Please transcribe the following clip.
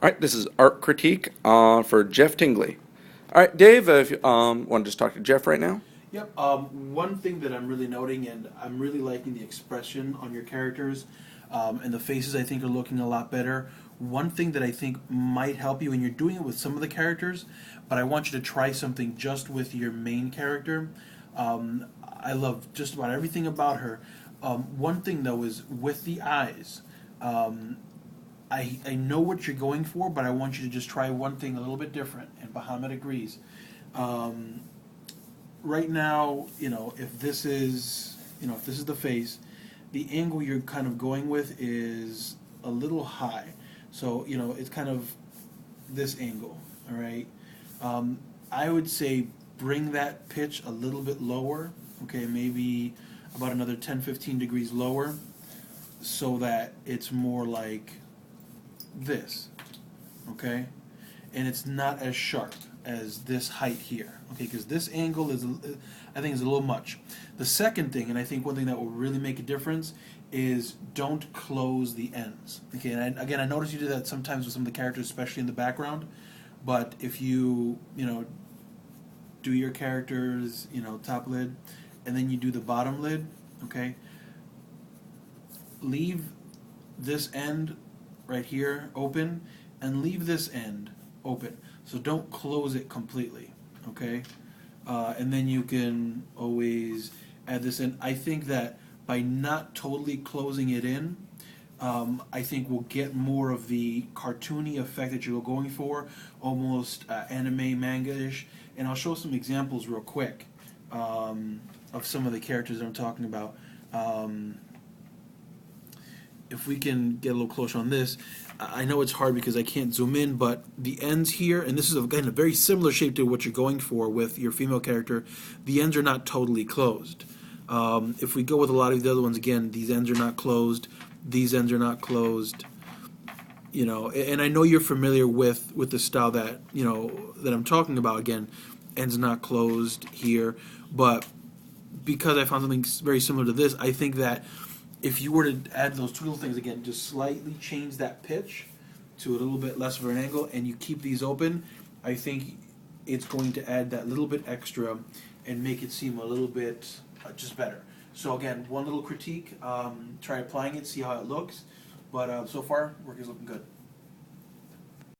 All right, this is Art Critique for Jeff Tingley. All right, Dave, if you want to just talk to Jeff right now. Yep. One thing that I'm really noting, and I'm really liking the expression on your characters, and the faces I think are looking a lot better. One thing that I think might help you, and you're doing it with some of the characters, but I want you to try something just with your main character. I love just about everything about her. One thing though is with the eyes. Um, I know what you're going for, but I want you to just try one thing a little bit different, and Bahamut agrees. Um, right now, if this is the face, the angle you're kind of going with is a little high. So, it's kind of this angle, all right? Um, I would say bring that pitch a little bit lower, okay, maybe about another 10, 15 degrees lower, so that it's more like this, okay? And it's not as sharp as this height here, okay? Because this angle is, I think, is a little much. The second thing, and I think one thing that will really make a difference, is don't close the ends. Okay, and again, I notice you do that sometimes with some of the characters, especially in the background. But if you do your characters, top lid, and then you do the bottom lid, okay, leave this end right here open and leave this end open. So don't close it completely, okay? And then you can always add this in. I think that by not totally closing it in, I think we'll get more of the cartoony effect that you're going for, almost anime manga-ish. And I'll show some examples real quick of some of the characters that I'm talking about. Um, if we can get a little closer on this, I know it's hard because I can't zoom in, but the ends here, and this is again a very similar shape to what you're going for with your female character, the ends are not totally closed. If we go with a lot of the other ones, again, these ends are not closed, these ends are not closed. And I know you're familiar with the style that that I'm talking about. Again, ends not closed here, but because I found something very similar to this, I think that if you were to add those two little things again, just slightly change that pitch to a little bit less of an angle, and you keep these open, I think it's going to add that little bit extra and make it seem a little bit just better. So again, one little critique: try applying it, see how it looks. But so far, work is looking good.